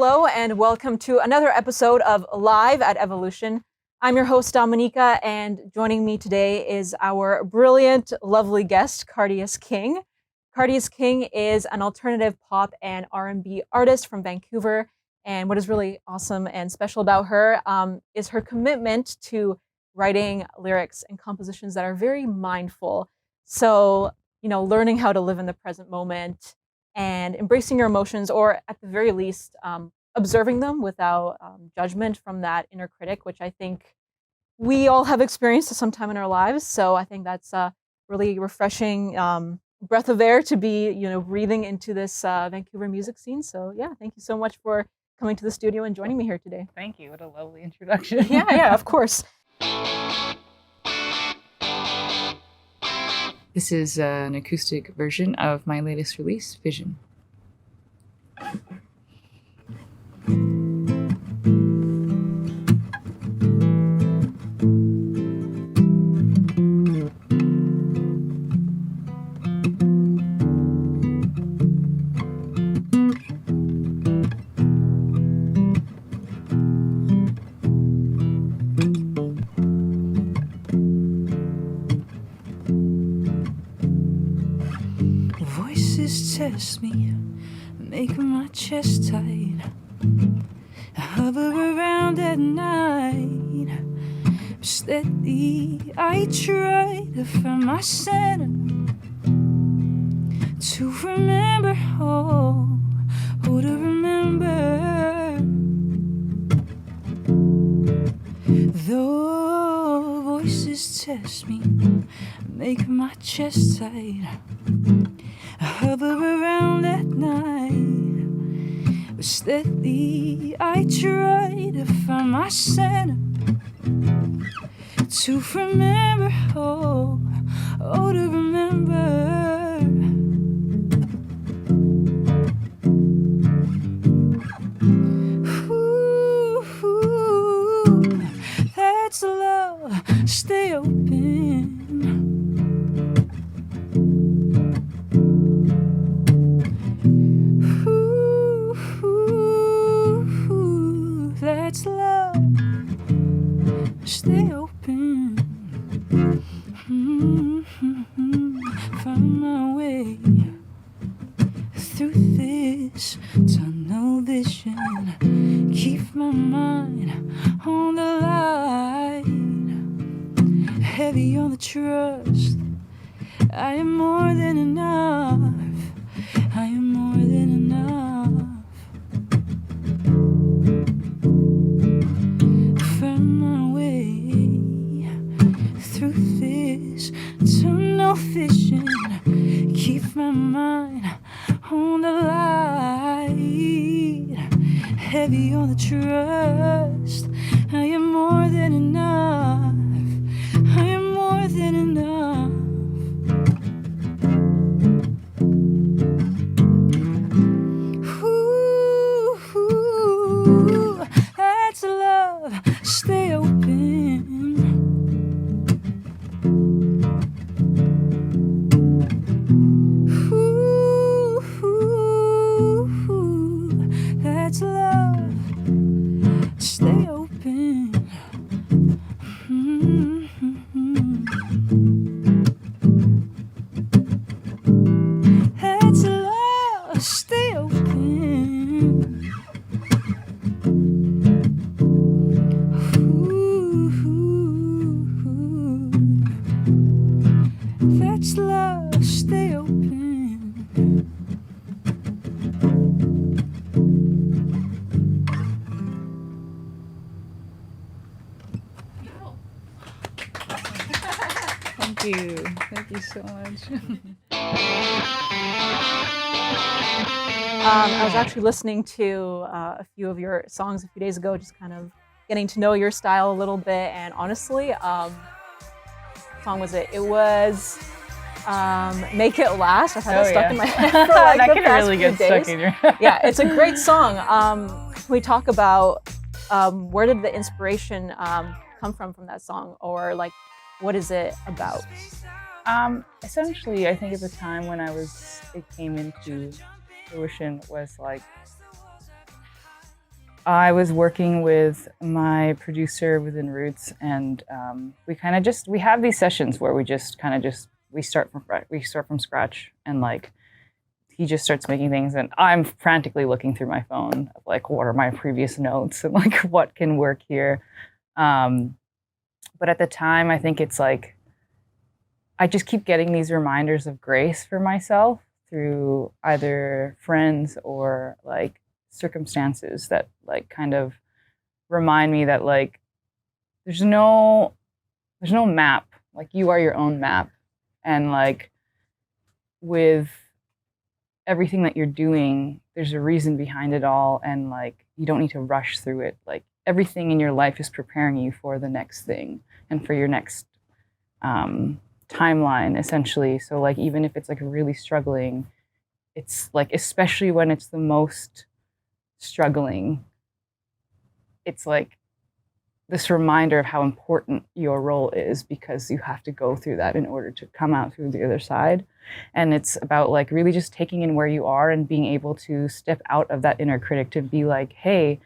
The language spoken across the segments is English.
Hello, and welcome to another episode of Live at Evolution. I'm your host, Dominica, and joining me today is our brilliant, lovely guest, Kardias Quing. Kardias Quing is an alternative pop and R&B artist from Vancouver, and what is really awesome and special about her is her commitment to writing lyrics and compositions that are very mindful. So, learning how to live in the present moment and embracing your emotions, or at the very least, observing them without judgment from that inner critic, which I think we all have experienced at some time in our lives. So I think that's a really refreshing breath of air to be, breathing into this Vancouver music scene. So yeah, thank you so much for coming to the studio and joining me here today. Thank you. What a lovely introduction. Yeah, of course. This is an acoustic version of my latest release, Vision. Voices test me, make my chest tight. I hover around at night. Steady, I try to find my center, to remember all, to remember. Though voices test me, make my chest tight. I hover around at night, but steadily I try to find my center, to remember, oh, to remember. Ooh, that's love, stay open. That's love, stay open. Find my way through this tunnel vision. Keep my mind on the line, heavy on the trust. I am more than enough. I am more than enough. Find my way through this tunnel vision. Keep my mind on the light, heavy on the trust. I am more than enough. I am more than enough. Ooh, that's love, stay open. Ooh, that's love, stay open. That's love, stay open. That's love, stay open. Thank you. Thank you so much. I was actually listening to a few of your songs a few days ago, just kind of getting to know your style a little bit. And honestly, what song was it? It was Make It Last. I've had that stuck in my head for like that the can past really few get days. stuck in your head. Yeah, it's a great song. Can we talk about where did the inspiration come from that song, or like what is it about? Essentially, I think at the time when it came into fruition was like I was working with my producer within Roots, and we kind of just we have these sessions where we start from scratch, and like he just starts making things, and I'm frantically looking through my phone of like what are my previous notes and like what can work here. But at the time, I think it's like I just keep getting these reminders of grace for myself through either friends or like circumstances that like kind of remind me that like there's no map. Like you are your own map, and like with everything that you're doing, there's a reason behind it all, and like you don't need to rush through it. Like everything in your life is preparing you for the next thing and for your next timeline, essentially. So like even if it's like really struggling, it's like especially when it's the most struggling, it's like this reminder of how important your role is, because you have to go through that in order to come out through the other side. And it's about like really just taking in where you are and being able to step out of that inner critic to be like, hey,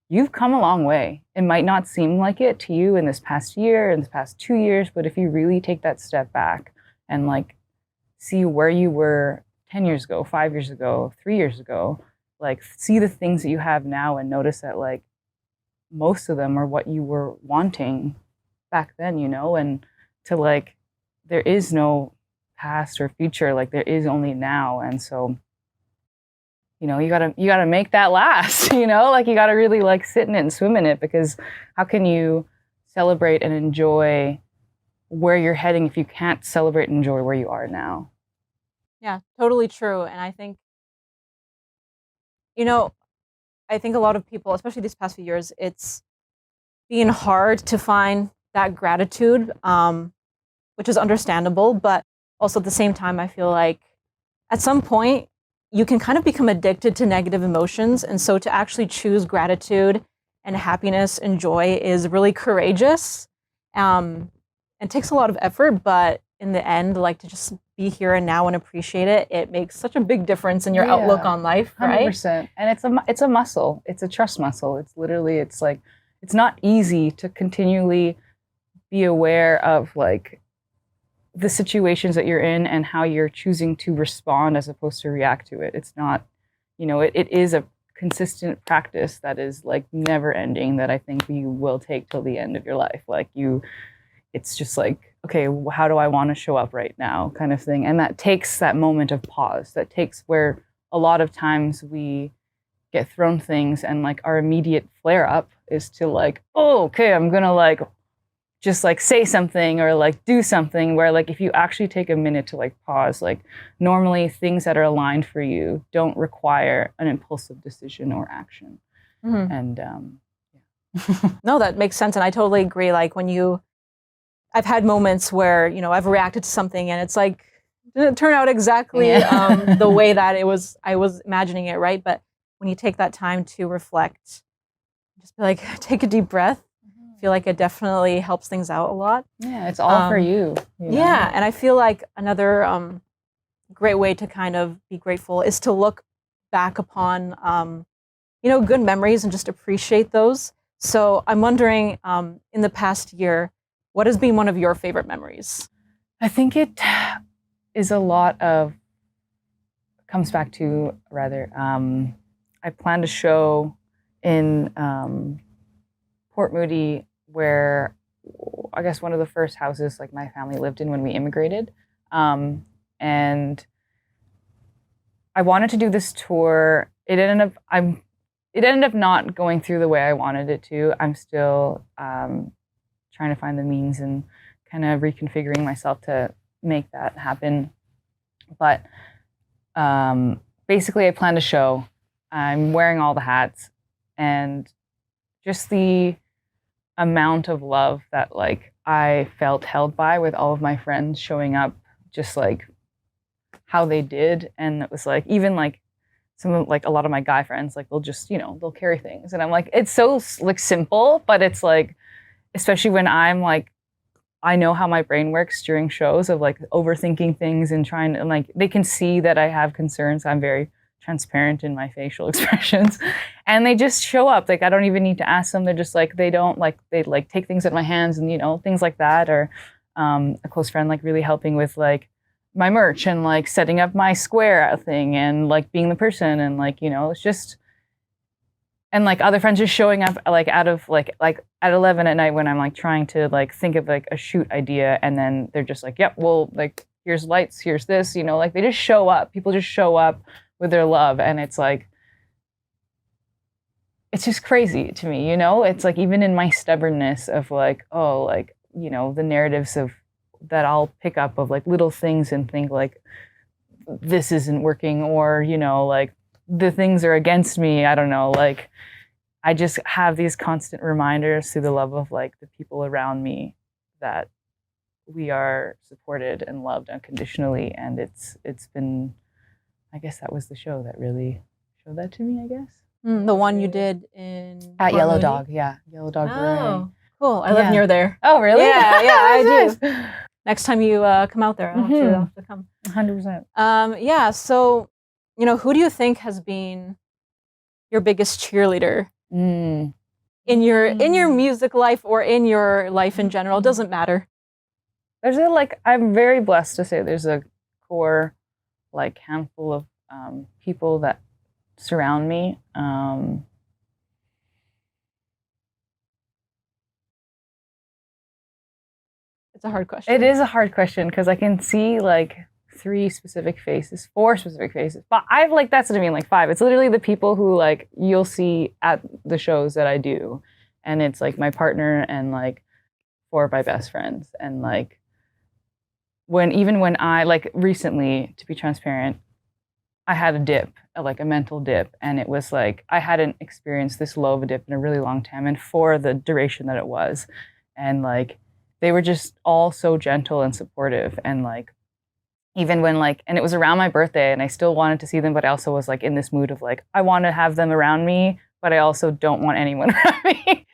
you've come a long way. It might not seem like it to you in this past year, in this past 2 years, but if you really take that step back and like see where you were 10 years ago, 5 years ago, 3 years ago, like see the things that you have now and notice that like most of them are what you were wanting back then, you know, and to like there is no past or future, like there is only now. And so, you know, you gotta make that last, you know, like you gotta really like sit in it and swim in it, because how can you celebrate and enjoy where you're heading if you can't celebrate and enjoy where you are now? Yeah, totally true. And I think, you know, I think a lot of people, especially these past few years, it's been hard to find that gratitude, which is understandable. But also at the same time, I feel like at some point you can kind of become addicted to negative emotions. And so to actually choose gratitude and happiness and joy is really courageous. It takes a lot of effort, but in the end, like to just be here and now and appreciate it, it makes such a big difference in your outlook on life, right? 100%. And it's a muscle. It's a trust muscle. It's literally, it's like, it's not easy to continually be aware of like the situations that you're in and how you're choosing to respond as opposed to react to it. It's not, you know, it is a consistent practice that is like never ending, that I think you will take till the end of your life. Like it's just like, okay, how do I want to show up right now kind of thing. And that takes that moment of pause. That takes where a lot of times we get thrown things and like our immediate flare up is to like, oh, okay, I'm going to like just like say something or like do something, where like if you actually take a minute to like pause, like normally things that are aligned for you don't require an impulsive decision or action. Mm-hmm. And yeah. No, that makes sense. And I totally agree. Like I've had moments where, you know, I've reacted to something and it's like, didn't turn out exactly the way that I was imagining it, right? But when you take that time to reflect, just be like, take a deep breath. I feel like it definitely helps things out a lot. Yeah, it's all for you. You know? Yeah, and I feel like another great way to kind of be grateful is to look back upon, you know, good memories and just appreciate those. So I'm wondering, in the past year, what has been one of your favorite memories? I think it is a lot of, comes back to rather, I planned a show in Port Moody, where I guess one of the first houses like my family lived in when we immigrated. And I wanted to do this tour. It ended up not going through the way I wanted it to. I'm still trying to find the means and kind of reconfiguring myself to make that happen. But basically I planned a show. I'm wearing all the hats, and just the amount of love that like I felt held by with all of my friends showing up, just like how they did. And it was like, even like some of like a lot of my guy friends, like they'll just, you know, they'll carry things. And I'm like, it's so like simple, but it's like, especially when I'm like, I know how my brain works during shows of like overthinking things and trying to, and like they can see that I have concerns. I'm very transparent in my facial expressions, and they just show up. Like I don't even need to ask them. They're just like they like take things out of my hands and things like that. Or a close friend like really helping with like my merch and like setting up my square thing and like being the person and like it's just. And like other friends just showing up like out of like at 11 at night when I'm like trying to like think of like a shoot idea, and then they're just like, yep, well, like here's lights, here's this, like they just show up. People just show up with their love, and it's like it's just crazy to me, It's like even in my stubbornness of like, oh, like the narratives of that I'll pick up of like little things and think like this isn't working, or like the things are against me. I don't know, like I just have these constant reminders through the love of like the people around me that we are supported and loved unconditionally. And it's been, I guess that was the show that really showed that to me, I guess. The one you did at Yellow Dog, yeah. Yellow Dog Brewing. Oh, cool. I live near there. Oh, really? Yeah, I do. Next time you come out there, I'll have to come. 100%. Yeah, so, who do you think has been your biggest cheerleader in your music life or in your life in general? It doesn't matter. There's I'm very blessed to say there's a core like handful of people that surround me. It's a hard question. It is a hard question because I can see like 4 specific faces, but I've like that's what I mean, like 5. It's literally the people who like you'll see at the shows that I do, and it's like my partner and like 4 of my best friends. And like when I like recently, to be transparent, I had a dip, like a mental dip, and it was like I hadn't experienced this low of a dip in a really long time, and for the duration that it was, and like they were just all so gentle and supportive, and like even when like, and it was around my birthday and I still wanted to see them, but I also was like in this mood of like, I want to have them around me, but I also don't want anyone around me.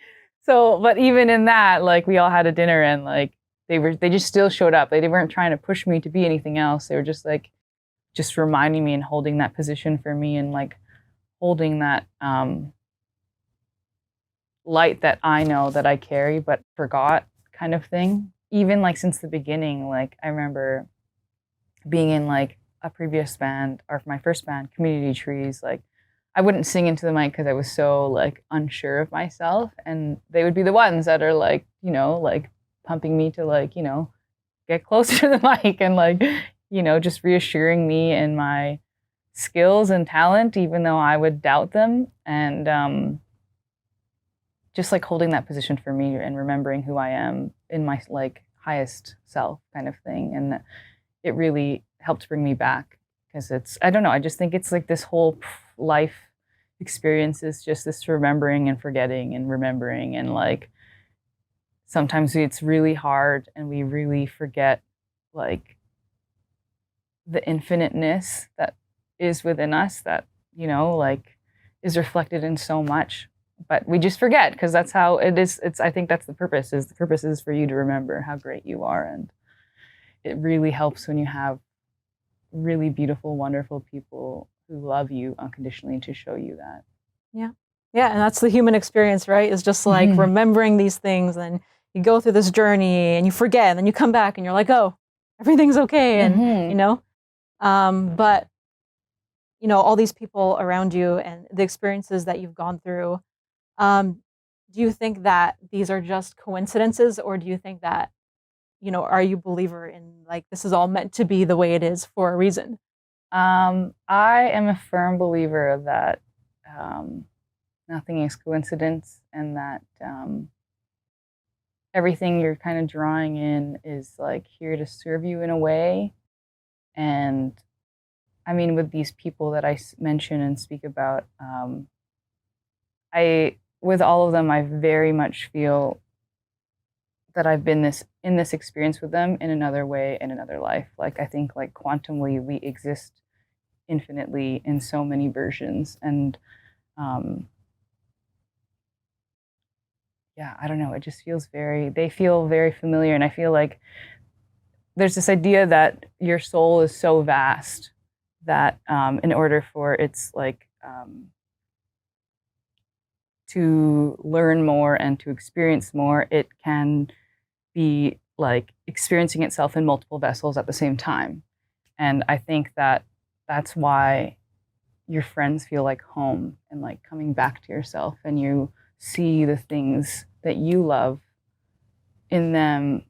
So, but even in that, like we all had a dinner and like, they just still showed up. They weren't trying to push me to be anything else. They were just like, just reminding me and holding that position for me and like holding that light that I know that I carry, but forgot kind of thing. Even like since the beginning, like I remember being in like a previous band or my first band, Community Trees, like I wouldn't sing into the mic because I was so like unsure of myself, and they would be the ones that are like, like pumping me to like, get closer to the mic and like, just reassuring me in my skills and talent, even though I would doubt them, and just like holding that position for me and remembering who I am in my like highest self kind of thing. And it really helped bring me back because I don't know, I just think it's like this whole life experience is just this remembering and forgetting and remembering. And like, sometimes it's really hard and we really forget like the infiniteness that is within us that, like is reflected in so much, but we just forget because that's how it is. I think that's the purpose is for you to remember how great you are. And it really helps when you have really beautiful, wonderful people who love you unconditionally to show you that. Yeah. Yeah. And that's the human experience, right? It's just like remembering these things, and you go through this journey and you forget, and then you come back and you're like, oh, everything's okay. And, but, all these people around you and the experiences that you've gone through, do you think that these are just coincidences, or do you think that, are you a believer in like this is all meant to be the way it is for a reason? I am a firm believer that nothing is coincidence, and that everything you're kind of drawing in is like here to serve you in a way. And I mean, with these people that I mention and speak about, with all of them, I very much feel that I've been in this experience with them in another way, in another life. Like I think like quantumly, we exist infinitely in so many versions. And yeah, I don't know. It just they feel very familiar. And I feel like there's this idea that your soul is so vast that in order for its like to learn more and to experience more, it can be like experiencing itself in multiple vessels at the same time. And I think that that's why your friends feel like home and like coming back to yourself, and you see the things that you love in them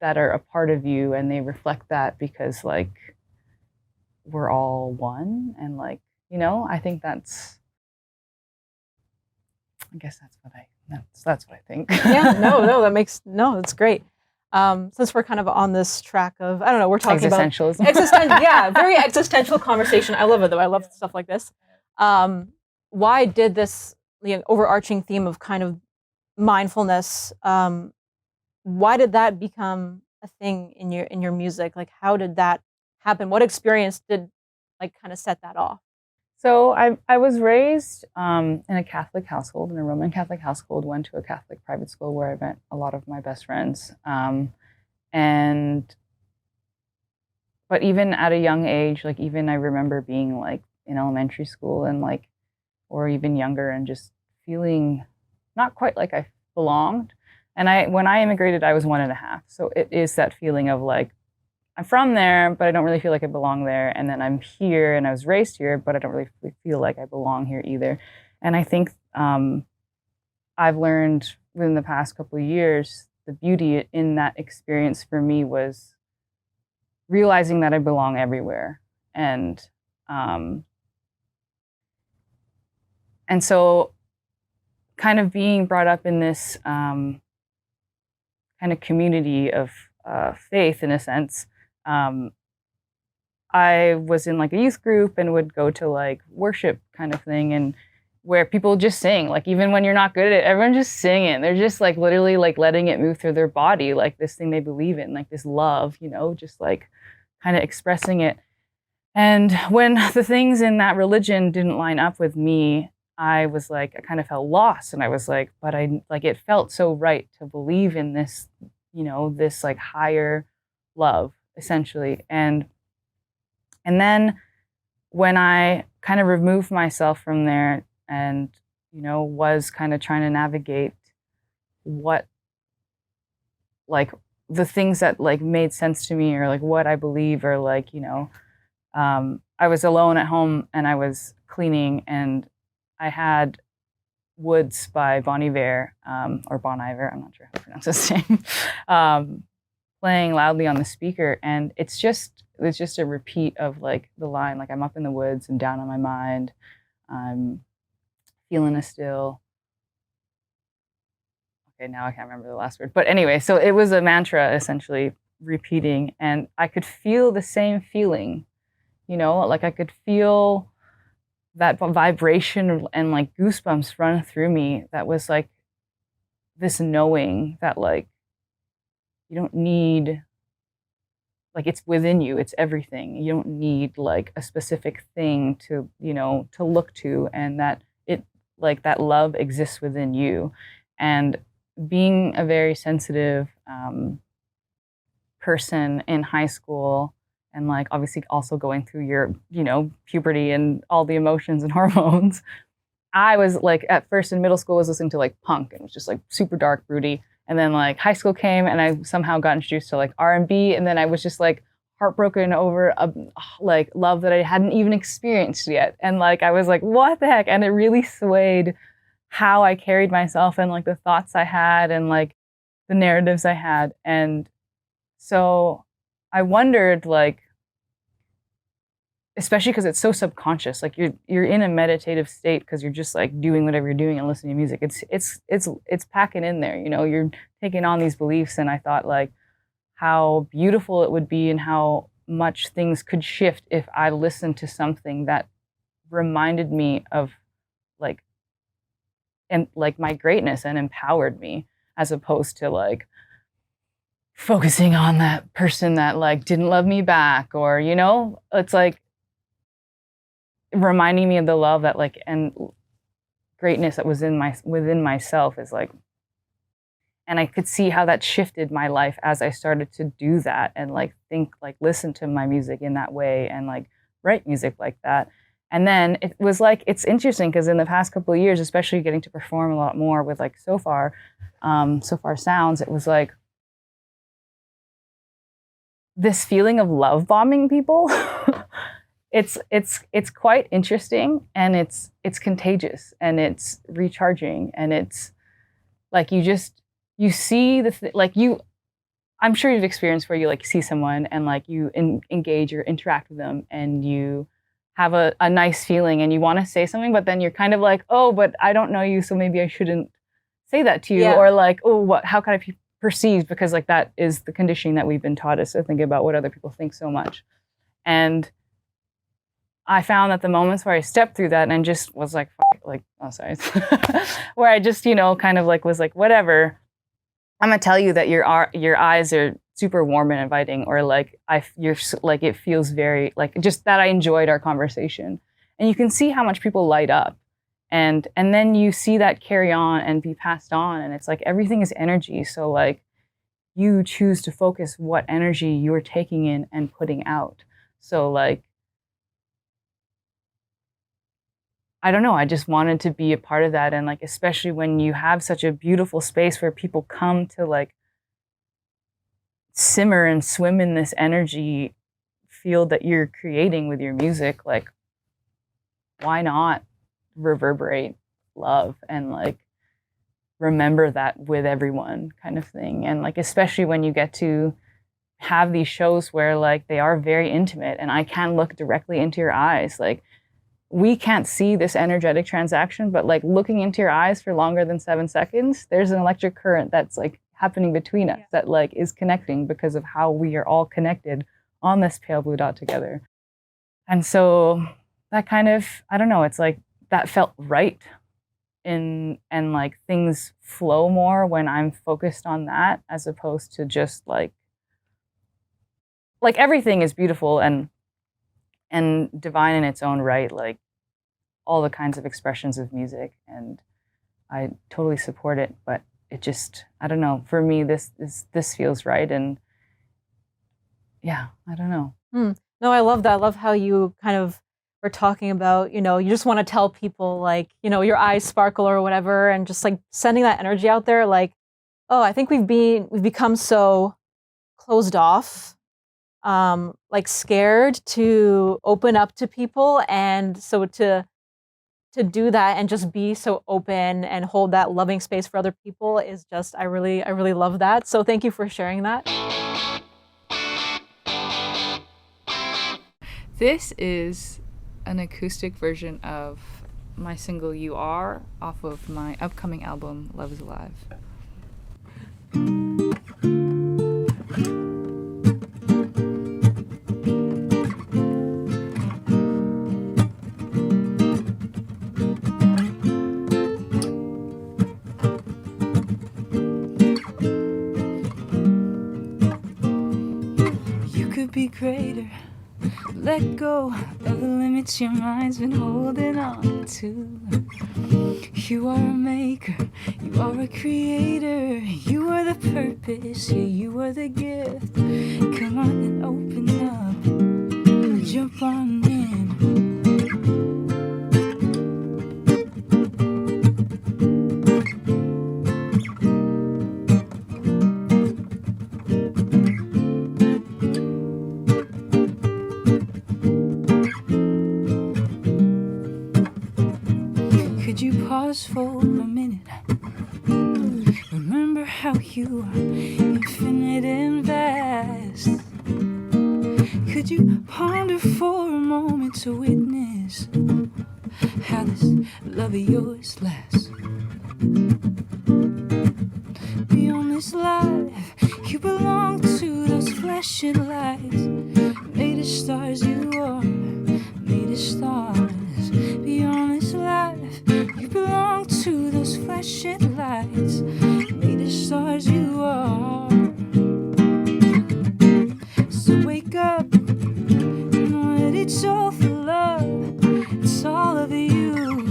that are a part of you, and they reflect that because like we're all one. And like, you know, I think that's, I guess that's what I think. Yeah, no, that's great. Since we're kind of on this track of, I don't know, we're talking about Existentialism. yeah, very existential conversation. I love it though. I love stuff like this. Why did this, you know, overarching theme of kind of mindfulness? Why did that become a thing in your music? Like, how did that happen? What experience did like kind of set that off? So I was raised in a Catholic household, in a Roman Catholic household, went to a Catholic private school where I met a lot of my best friends. But even at a young age, like even I remember being like in elementary school and like, or even younger, and just feeling not quite like I belonged. And when I immigrated, I was 1.5. So it is that feeling of like, I'm from there, but I don't really feel like I belong there. And then I'm here and I was raised here, but I don't really feel like I belong here either. And I think I've learned within the past couple of years, the beauty in that experience for me was realizing that I belong everywhere. And so kind of being brought up in this kind of community of faith, in a sense, I was in like a youth group and would go to like worship kind of thing, and where people just sing, like even when you're not good at it, everyone's just singing. They're just like literally like letting it move through their body, like this thing they believe in, like this love, you know, just like kind of expressing it. And when the things in that religion didn't line up with me, I was like, I kind of felt lost. And I was like, but I like, it felt so right to believe in this, you know, this like higher love, essentially. And then when I kind of removed myself from there and, you know, was kind of trying to navigate what, like the things that like made sense to me, or like what I believe, or like, you know, I was alone at home and I was cleaning, and I had Woods by Bon Iver, or Bon Iver, I'm not sure how to pronounce his name, playing loudly on the speaker. And it's just a repeat of like the line, like I'm up in the woods and down on my mind, I'm feeling a still. Okay, now I can't remember the last word. But anyway, so it was a mantra essentially repeating, and I could feel the same feeling, you know, like I could feel that vibration and like goosebumps run through me. That was like this knowing that like you don't need, like it's within you, it's everything. You don't need like a specific thing to, you know, to look to, and that it like that love exists within you. And being a very sensitive person in high school, and like obviously also going through your, you know, puberty and all the emotions and hormones, I was like at first in middle school was listening to like punk, and it was just like super dark, broody. And then like high school came and I somehow got introduced to like R&B, and then I was just like heartbroken over a like love that I hadn't even experienced yet. And like I was like, what the heck? And it really swayed how I carried myself and like the thoughts I had and like the narratives I had. And so I wondered, like, especially because it's so subconscious, like you're in a meditative state because you're just like doing whatever you're doing and listening to music. It's packing in there, you know, you're taking on these beliefs. And I thought like how beautiful it would be and how much things could shift if I listened to something that reminded me of like, and like my greatness and empowered me, as opposed to like focusing on that person that like didn't love me back, or, you know, it's like reminding me of the love that like, and greatness that was within myself is like, and I could see how that shifted my life as I started to do that and like think, like listen to my music in that way and like write music like that. And then it was like, it's interesting because in the past couple of years, especially getting to perform a lot more with like So Far Sounds, it was like this feeling of love bombing people. It's quite interesting, and it's contagious, and it's recharging, and it's like you see I'm sure you've experienced where you like see someone and like you engage or interact with them, and you have a nice feeling and you want to say something, but then you're kind of like, oh, but I don't know you, so maybe I shouldn't say that to you. Yeah. Or like, oh, how can I be perceived? Because like that is the conditioning that we've been taught, is to think about what other people think so much. And I found that the moments where I stepped through that and just was like, oh, sorry, where I just, kind of like was like, whatever, I'm gonna tell you that your eyes are super warm and inviting, or like you're like, it feels very like just that I enjoyed our conversation, and you can see how much people light up, and then you see that carry on and be passed on, and it's like everything is energy. So like you choose to focus what energy you're taking in and putting out. So like, I don't know, I just wanted to be a part of that. And like, especially when you have such a beautiful space where people come to like simmer and swim in this energy field that you're creating with your music, like, why not reverberate love and like remember that with everyone, kind of thing. And like, especially when you get to have these shows where like they are very intimate and I can look directly into your eyes, like, we can't see this energetic transaction, but like looking into your eyes for longer than 7 seconds, there's an electric current that's like happening between us that like is connecting because of how we are all connected on this pale blue dot together. And so that kind of, I don't know, it's like that felt right. And like things flow more when I'm focused on that, as opposed to just like everything is beautiful and divine in its own right, like all the kinds of expressions of music, and I totally support it. But it just, I don't know, for me this feels right. And yeah, I don't know. No, I love that. I love how you kind of were talking about, you just want to tell people like, your eyes sparkle or whatever, and just like sending that energy out there. Like, oh, I think we've become so closed off, like scared to open up to people. And so to do that and just be so open and hold that loving space for other people is just, I really love that. So thank you for sharing that. This is an acoustic version of my single You Are off of my upcoming album Love is Alive. You could be greater. Let go of the limits your mind's been holding on to. You are a maker, you are a creator, you are the purpose, yeah, you are the gift. Come on and open up, jump on in. Could you pause for a minute? Remember how you are infinite and vast. Could you ponder for a moment to witness how this love of yours lasts? Beyond this life, you belong to those flashing lights. Made of stars you are, made of stars. Beyond this life, you belong to those flashing lights. Made of stars you are. So wake up and know that it's all for love. It's all of you.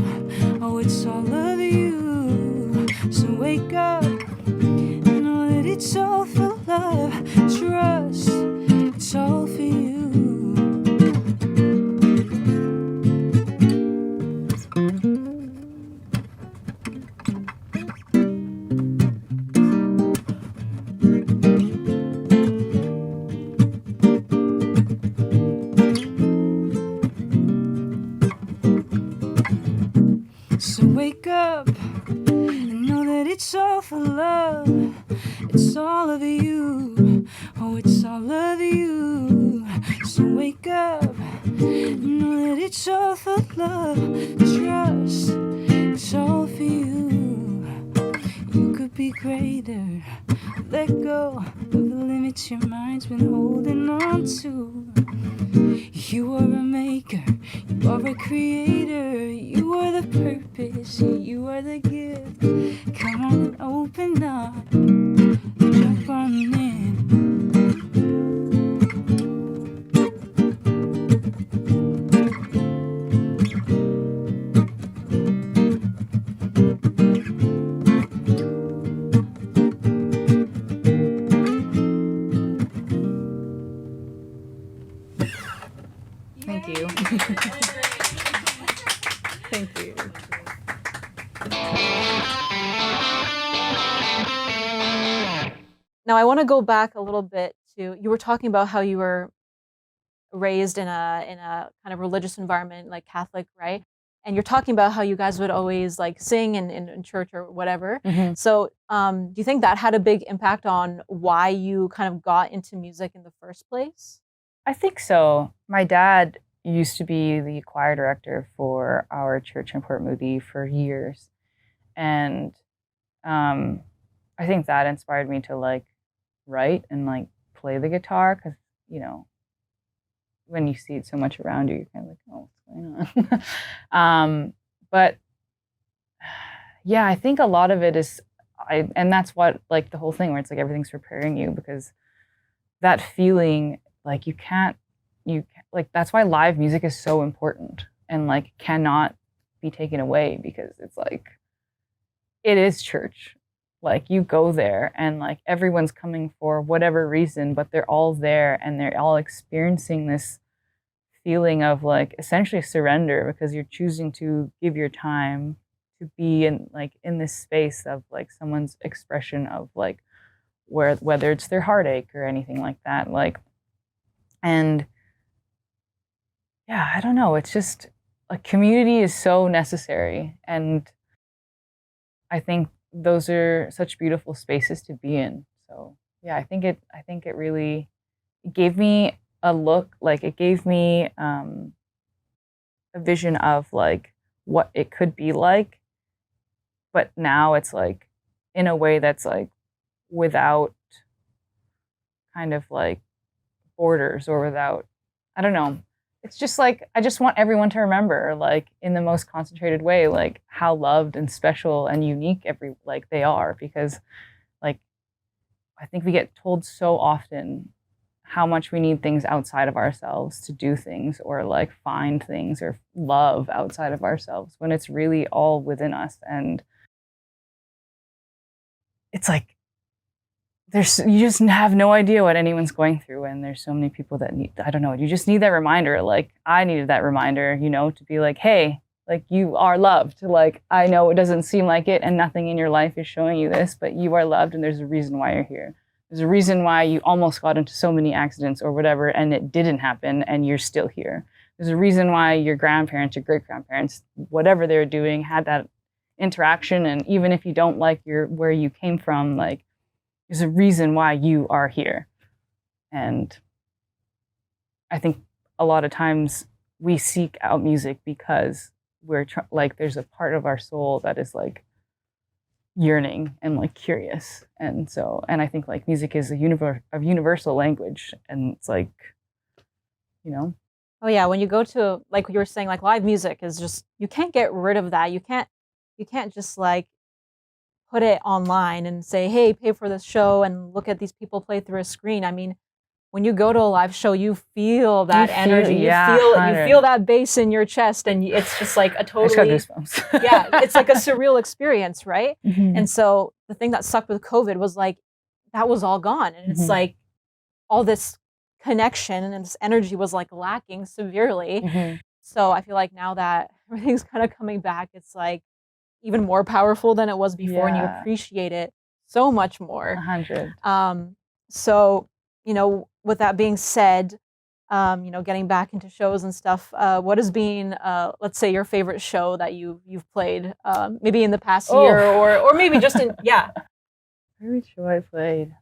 Oh, it's all of you. So wake up and know that it's all for love. Trust, it's all for you. it's all for love. It's all of you. Oh, it's all of you. So wake up, know that it's all for love. Trust, it's all for you. You could be greater. Let go of the limits your mind's been holding on to. You are a maker, you are a creator, you are the purpose, you are the gift. Come on and open up, jump on in. Thank you. Thank you. Now, I want to go back a little bit to, you were talking about how you were raised in a kind of religious environment, like Catholic, right? And you're talking about how you guys would always like sing in church or whatever. Mhm. So, do you think that had a big impact on why you kind of got into music in the first place? I think so. My dad used to be the choir director for our church in Port Moody for years. And I think that inspired me to like write and like play the guitar because, you know, when you see it so much around you, you're kind of like, oh, what's going on? But yeah, I think a lot of it is, and that's what, like the whole thing where it's like everything's preparing you, because that feeling, like like that's why live music is so important and like cannot be taken away, because it's like, it is church. Like you go there and like everyone's coming for whatever reason, but they're all there and they're all experiencing this feeling of like essentially surrender, because you're choosing to give your time to be in like in this space of like someone's expression of like whether it's their heartache or anything like that. Like, and yeah, I don't know. It's just like community is so necessary. And I think those are such beautiful spaces to be in. So yeah, I think it really gave me a look, like it gave me a vision of like what it could be like. But now it's like in a way that's like without kind of like borders or without, I don't know. It's just like, I just want everyone to remember, like in the most concentrated way, like how loved and special and unique like they are, because like, I think we get told so often how much we need things outside of ourselves to do things or like find things or love outside of ourselves, when it's really all within us. And it's like, you just have no idea what anyone's going through, and there's so many people that need, I don't know, you just need that reminder. Like I needed that reminder, you know, to be like, hey, like you are loved. Like I know it doesn't seem like it and nothing in your life is showing you this, but you are loved and there's a reason why you're here. There's a reason why you almost got into so many accidents or whatever and it didn't happen and you're still here. There's a reason why your grandparents, your great-grandparents, whatever they were doing, had that interaction. And even if you don't like where you came from, like there's a reason why you are here. And I think a lot of times we seek out music because we're like, there's a part of our soul that is like yearning and like curious. And so, and I think like music is a universal language. And it's like, you know. Oh yeah, when you go to, like you were saying, like live music is just, you can't get rid of that. You can't just like put it online and say, hey, pay for this show and look at these people play through a screen. I mean, when you go to a live show, you feel that energy. Yeah, you feel that bass in your chest, and it's just like a totally, I just got goosebumps. yeah, it's like a surreal experience, right? Mm-hmm. And so the thing that sucked with COVID was like that was all gone, and it's like all this connection and this energy was like lacking severely. Mm-hmm. So I feel like now that everything's kind of coming back, it's like even more powerful than it was before, and you appreciate it so much more. 100. So, you know, with that being said, getting back into shows and stuff. What has been, let's say, your favorite show that you've played, maybe in the past year, or maybe just in Favorite show I played.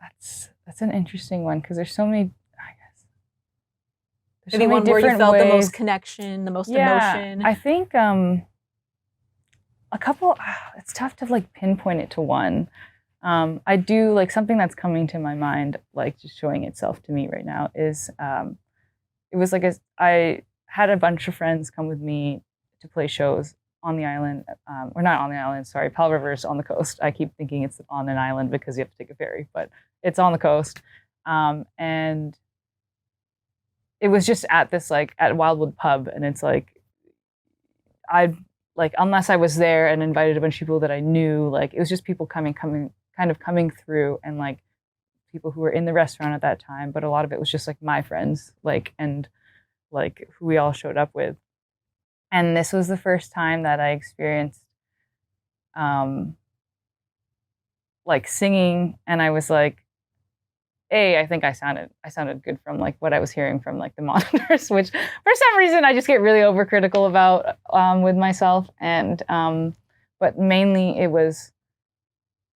That's an interesting one because there's so many. I guess there's maybe so many one where you different felt the most ways. connection, the most Yeah, emotion. I think a couple. It's tough to like pinpoint it to one. I do like something that's coming to my mind, like just showing itself to me right now is it was like I had a bunch of friends come with me to play shows on the island, or not on the island, sorry, Pell River's on the coast. I keep thinking it's on an island because you have to take a ferry, but it's on the coast. And it was just at this like at Wildwood Pub, and it's like unless I was there and invited a bunch of people that I knew, like it was just people coming through, and like people who were in the restaurant at that time, but a lot of it was just like my friends, like, and like who we all showed up with. And this was the first time that I experienced like singing, and I was like, I think I sounded good from like what I was hearing from like the monitors, which for some reason I just get really overcritical about with myself. And but mainly it was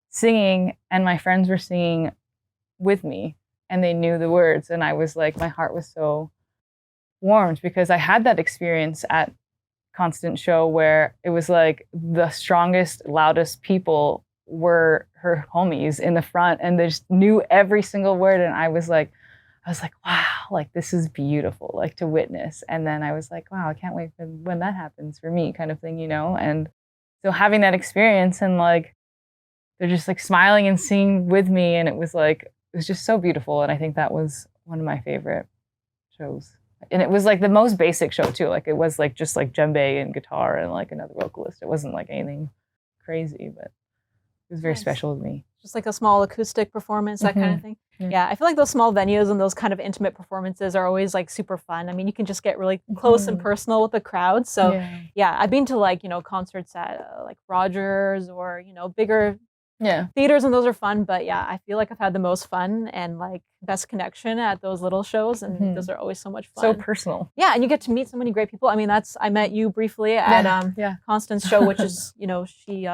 singing, and my friends were singing with me, and they knew the words, and I was like, my heart was so warmed because I had that experience at Constant Show where it was like the strongest, loudest people were her homies in the front, and they just knew every single word, and I was like, wow, like this is beautiful, like to witness. And then I was like, wow, I can't wait for when that happens for me, kind of thing, And so having that experience, and like they're just like smiling and singing with me, and it was just so beautiful. And I think that was one of my favorite shows. And it was like the most basic show too. Like it was like just like djembe and guitar and like another vocalist. It wasn't like anything crazy, but it was very special to me. Just like a small acoustic performance, that kind of thing. Yeah, I feel like those small venues and those kind of intimate performances are always like super fun. I mean, you can just get really close and personal with the crowd. So yeah, I've been to like, concerts at like Rogers or, bigger theaters, and those are fun. But yeah, I feel like I've had the most fun and like best connection at those little shows, and those are always so much fun. So personal. Yeah, and you get to meet so many great people. I mean, I met you briefly at Constance's show, which is, she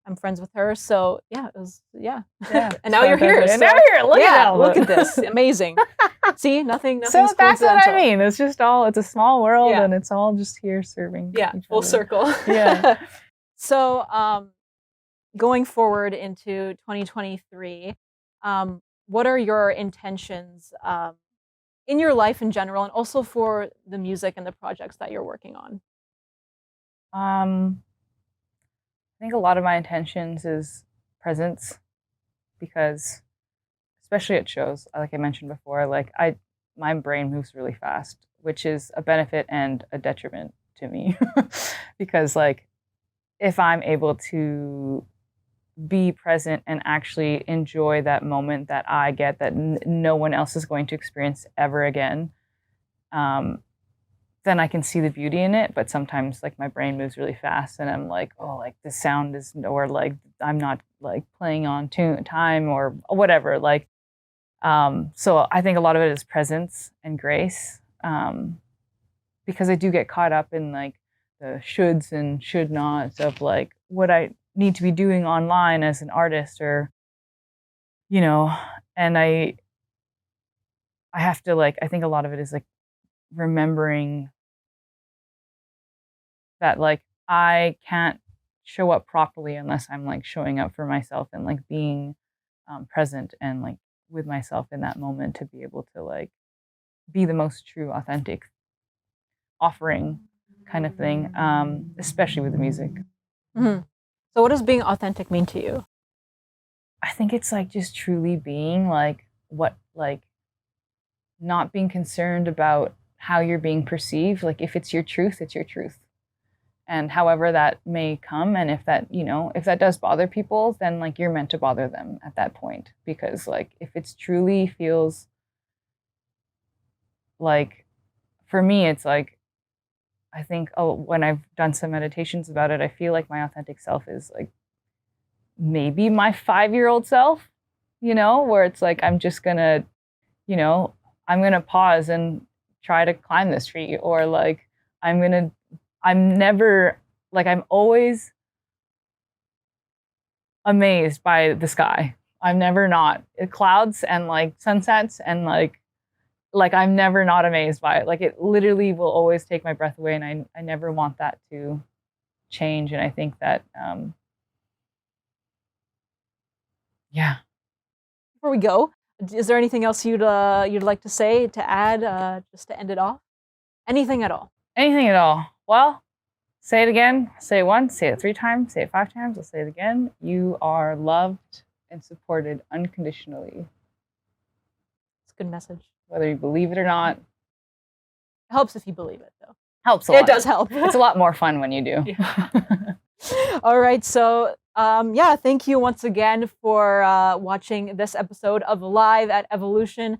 I'm friends with her, so yeah, it was and now you're here. And now you're here. Look at this, amazing. See, nothing. So that's what I mean. It's just it's a small world, and it's all just here serving. Yeah, full circle. Yeah. So, going forward into 2023, what are your intentions in your life in general, and also for the music and the projects that you're working on? I think a lot of my intentions is presence, because especially at shows, like I mentioned before, like my brain moves really fast, which is a benefit and a detriment to me because like if I'm able to be present and actually enjoy that moment that I get that no one else is going to experience ever again, then I can see the beauty in it. But sometimes like my brain moves really fast, and I'm like, oh, like the sound is, or like I'm not like playing on time or whatever. Like, so I think a lot of it is presence and grace, because I do get caught up in like the shoulds and should nots of like what I need to be doing online as an artist, or and I have to like, I think a lot of it is like remembering that like I can't show up properly unless I'm like showing up for myself and like being present and like with myself in that moment to be able to like be the most true, authentic offering kind of thing, especially with the music. Mm-hmm. So what does being authentic mean to you? I think it's like just truly being like not being concerned about how you're being perceived. Like if it's your truth, it's your truth. And however that may come, and if that, if that does bother people, then like you're meant to bother them at that point. Because like if it's truly feels like, for me, it's like, I think when I've done some meditations about it, I feel like my authentic self is like maybe my 5-year-old self, where it's like I'm just gonna, I'm going to pause and try to climb this tree, or like I'm always amazed by the sky. I'm never not. Clouds and like sunsets and like I'm never not amazed by it. Like it literally will always take my breath away, and I never want that to change. And I think that yeah. Before we go, is there anything else you'd like to say, to add, just to end it off? Anything at all? Anything at all. Well, say it again. Say it once. Say it 3 times. Say it 5 times. I'll say it again. You are loved and supported unconditionally. It's a good message. Whether you believe it or not. It helps if you believe it, though. Helps a lot. It does help. It's a lot more fun when you do. Yeah. All right. So, yeah, thank you once again for watching this episode of Live at Evolution.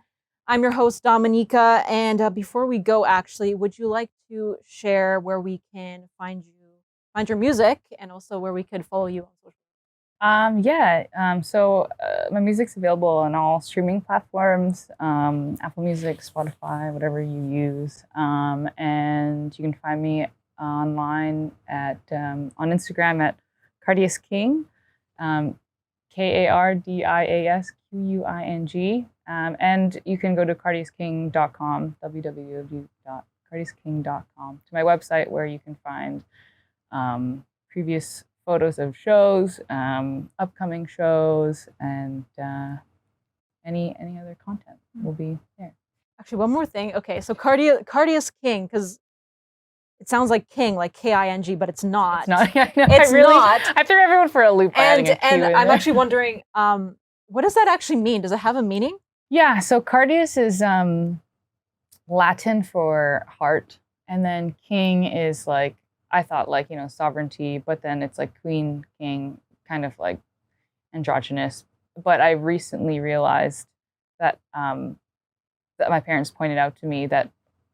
I'm your host, Dominica. And before we go, actually, would you like to share where we can find your music, and also where we could follow you on social media? So my music's available on all streaming platforms, Apple Music, Spotify, whatever you use. And you can find me online at on Instagram at Kardias Quing, KardiasQuing. And you can go to kardiasquing.com, www.kardiasquing.com, to my website, where you can find previous photos of shows, upcoming shows, and any other content will be there. Actually, one more thing. Okay, so Kardias Quing, because it sounds like king, like King, but it's not. It's not. Yeah, no, It's not. I threw everyone for a loop by adding a Q And in I'm there. actually wondering, what does that actually mean? Does it have a meaning? Yeah, so Kardias is Latin for heart, and then king is like, I thought like, sovereignty, but then it's like queen, king, kind of like androgynous. But I recently realized that that my parents pointed out to me that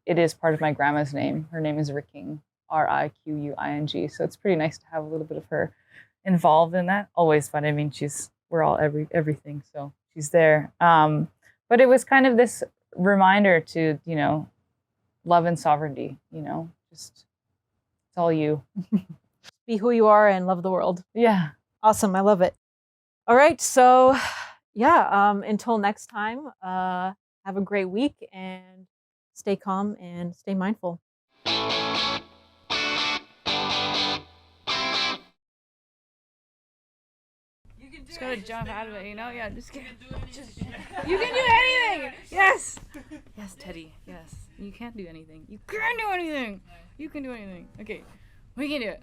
it is part of my grandma's name. Her name is Riquing, Riquing. So it's pretty nice to have a little bit of her involved in that. Always fun. I mean, we're all everything, so she's there. But it was kind of this reminder to, love and sovereignty, just it's all you. Be who you are and love the world. Yeah. Awesome. I love it. All right. So, yeah, until next time, have a great week and stay calm and stay mindful. Just gotta jump out of it, Yeah, just you can do anything. Yes. Yes, Teddy. Yes. You can't do anything. You can do anything. You can do anything. Okay. We can do it.